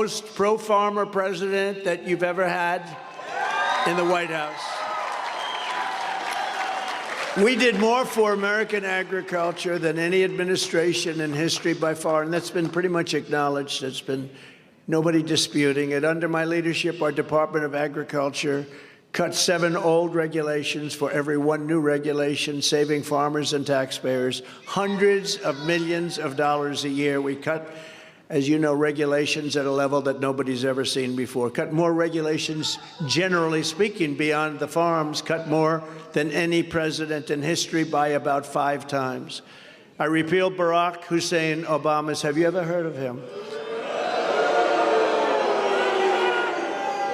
Most pro-farmer president that you've ever had in the White House. We did more for American agriculture than any administration in history by far, and that's been pretty much acknowledged. It's been nobody disputing it. Under my leadership, our Department of Agriculture cut 7 old regulations for every 1 new regulation, saving farmers and taxpayers hundreds of millions of dollars a year. We cut, as you know, regulations at a level that nobody's ever seen before. Cut more regulations, generally speaking, beyond the farms, cut more than any president in history by about 5 times. I repealed Barack Hussein Obama's, have you ever heard of him?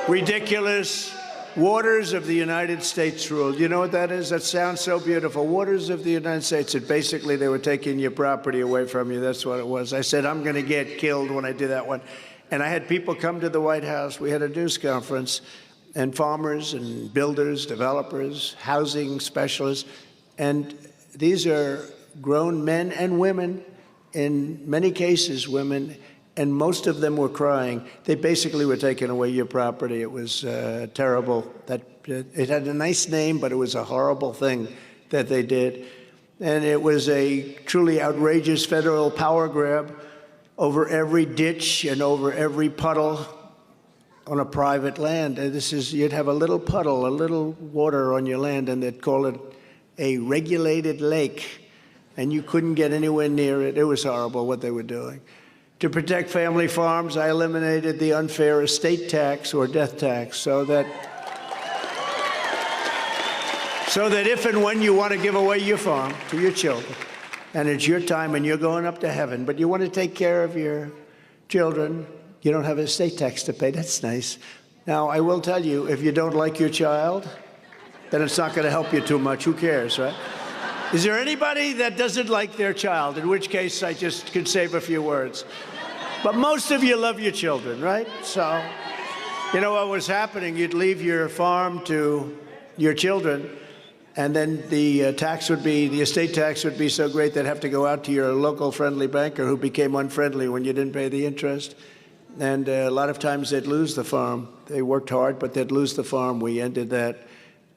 Ridiculous Waters of the United States rule. You know what that is? That sounds so beautiful. Waters of the United States. It basically, they were taking your property away from you. That's what it was. I said, I'm going to get killed when I do that one. And I had people come to the White House. We had a news conference, and farmers and builders, developers, housing specialists. And these are grown men and women, in many cases women, and most of them were crying. They basically were taking away your property. It was terrible. It had a nice name, but it was a horrible thing that they did. And it was a truly outrageous federal power grab over every ditch and over every puddle on a private land. And this is, you'd have a little puddle, a little water on your land, and they'd call it a regulated lake, and you couldn't get anywhere near it. It was horrible what they were doing. To protect family farms, I eliminated the unfair estate tax or death tax so that if and when you want to give away your farm to your children, and it's your time and you're going up to heaven, but you want to take care of your children, you don't have estate tax to pay. That's nice. Now, I will tell you, if you don't like your child, then it's not going to help you too much. Who cares, right? Is there anybody that doesn't like their child? In which case, I just could save a few words. But most of you love your children, right? So, you know what was happening? You'd leave your farm to your children, and then the estate tax would be so great they'd have to go out to your local friendly banker, who became unfriendly when you didn't pay the interest. And a lot of times they'd lose the farm. They worked hard, but they'd lose the farm. We ended that.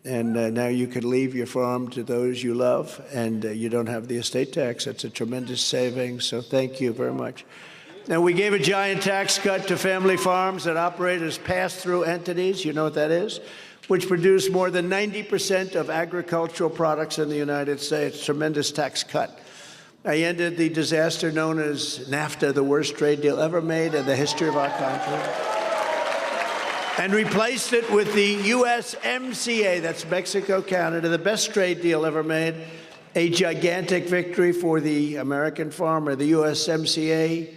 And now you can leave your farm to those you love, and you don't have the estate tax. It's a tremendous savings, so thank you very much. Now, we gave a giant tax cut to family farms that operate as pass-through entities. You know what that is? Which produce more than 90% of agricultural products in the United States. Tremendous tax cut. I ended the disaster known as NAFTA, the worst trade deal ever made in the history of our country, and replaced it with the USMCA, that's Mexico, Canada, the best trade deal ever made, a gigantic victory for the American farmer. The USMCA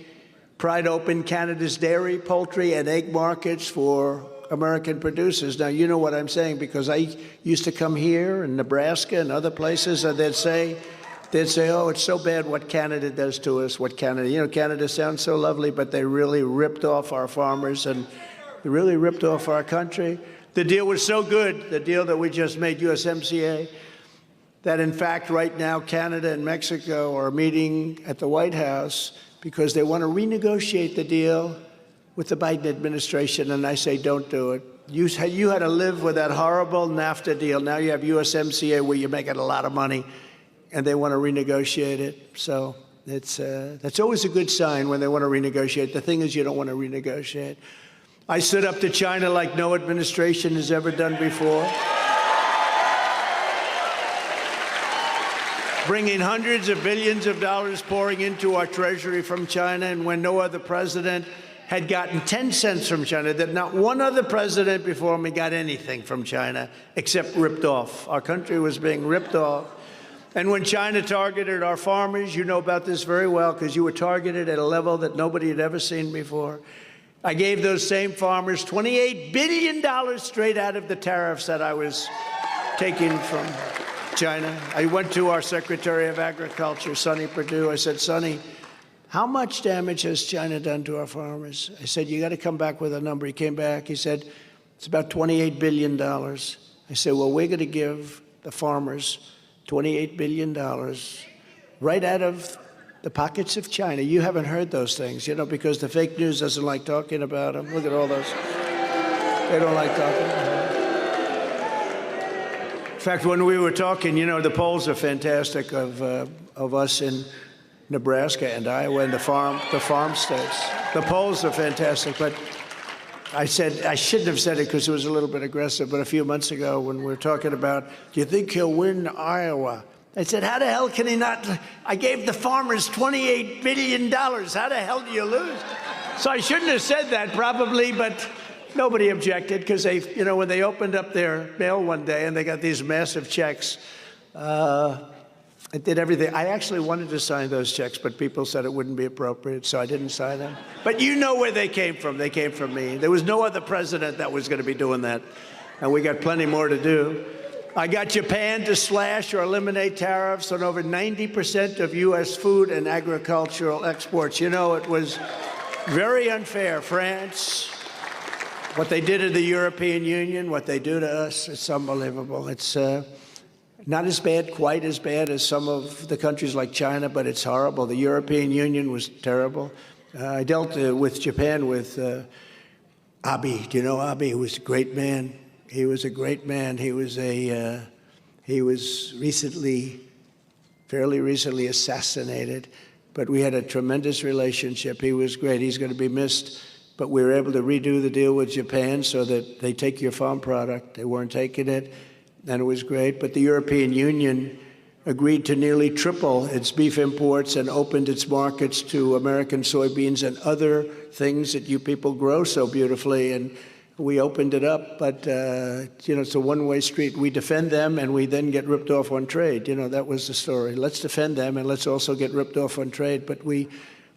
pried open Canada's dairy, poultry, and egg markets for American producers. Now, you know what I'm saying, because I used to come here in Nebraska and other places, and they'd say, oh, it's so bad what Canada does to us, Canada sounds so lovely, but they really ripped off our farmers, and they really ripped off our country. The deal was so good, the deal that we just made, USMCA, that in fact right now Canada and Mexico are meeting at the White House because they want to renegotiate the deal with the Biden administration, and I say don't do it. You had to live with that horrible NAFTA deal. Now you have USMCA where you're making a lot of money, and they want to renegotiate it. So that's always a good sign when they want to renegotiate. The thing is, you don't want to renegotiate. I stood up to China like no administration has ever done before, bringing hundreds of billions of dollars pouring into our treasury from China, and when no other president had gotten 10 cents from China, that not one other president before me got anything from China except ripped off. Our country was being ripped off. And when China targeted our farmers, you know about this very well because you were targeted at a level that nobody had ever seen before. I gave those same farmers $28 billion straight out of the tariffs that I was taking from China. I went to our Secretary of Agriculture, Sonny Perdue. I said, Sonny, how much damage has China done to our farmers? I said, you got to come back with a number. He came back. He said, it's about $28 billion. I said, well, we're going to give the farmers $28 billion right out of The pockets of China. You haven't heard those things, because the fake news doesn't like talking about them. Look at all those. They don't like talking about them. In fact, when we were talking, the polls are fantastic of us in Nebraska and Iowa and the farm states. The polls are fantastic, but I said, I shouldn't have said it because it was a little bit aggressive, but a few months ago when we were talking about, do you think he'll win Iowa? I said, how the hell can he not? I gave the farmers $28 billion. How the hell do you lose? So I shouldn't have said that probably, but nobody objected because they, when they opened up their mail one day and they got these massive checks, I did everything. I actually wanted to sign those checks, but people said it wouldn't be appropriate, so I didn't sign them. But you know where they came from. They came from me. There was no other president that was going to be doing that, and we got plenty more to do. I got Japan to slash or eliminate tariffs on over 90% of U.S. food and agricultural exports. It was very unfair. France, what they did to the European Union, what they do to us, it's unbelievable. It's not as bad, quite as bad as some of the countries like China, but it's horrible. The European Union was terrible. I dealt with Japan with Abe. Do you know Abe? He was a great man. He was a great man. He was fairly recently assassinated, but we had a tremendous relationship. He was great. He's going to be missed, but we were able to redo the deal with Japan so that they take your farm product. They weren't taking it, and it was great. But the European Union agreed to nearly triple its beef imports and opened its markets to American soybeans and other things that you people grow so beautifully. And we opened it up, but, it's a one-way street. We defend them, and we then get ripped off on trade. That was the story. Let's defend them, and let's also get ripped off on trade. But we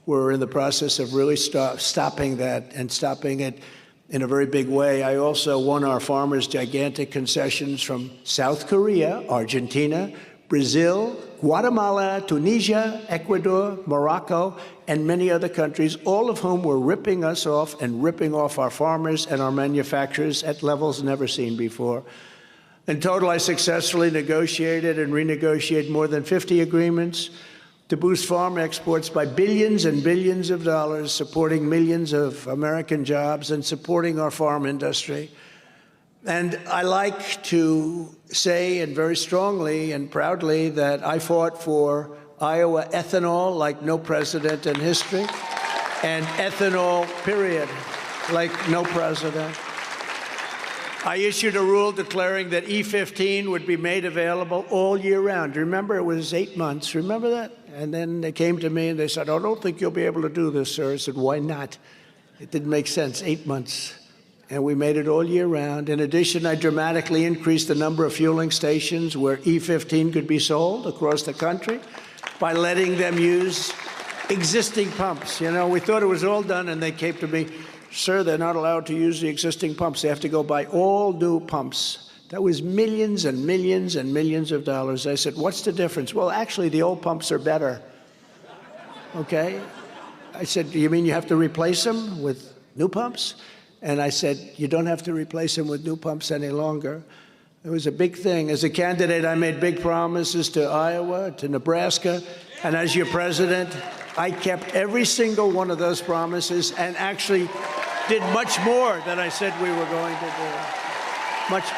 were in the process of really stopping that and stopping it in a very big way. I also won our farmers gigantic concessions from South Korea, Argentina, Brazil, Guatemala, Tunisia, Ecuador, Morocco, and many other countries, all of whom were ripping us off and ripping off our farmers and our manufacturers at levels never seen before. In total, I successfully negotiated and renegotiated more than 50 agreements to boost farm exports by billions and billions of dollars, supporting millions of American jobs and supporting our farm industry. And I like to say, and very strongly and proudly, that I fought for Iowa ethanol like no president in history, and ethanol, period, like no president. I issued a rule declaring that E15 would be made available all year round. Remember, it was 8 months. Remember that? And then they came to me and they said, I don't think you'll be able to do this, sir. I said, why not? It didn't make sense. 8 months. And we made it all year round. In addition, I dramatically increased the number of fueling stations where E15 could be sold across the country by letting them use existing pumps. We thought it was all done, and they came to me, sir, they're not allowed to use the existing pumps. They have to go buy all new pumps. That was millions and millions and millions of dollars. I said, what's the difference? Well, actually, the old pumps are better. Okay? I said, do you mean you have to replace them with new pumps? And I said, you don't have to replace them with new pumps any longer. It was a big thing. As a candidate, I made big promises to Iowa, to Nebraska, and as your president, I kept every single one of those promises and actually did much more than I said we were going to do. Much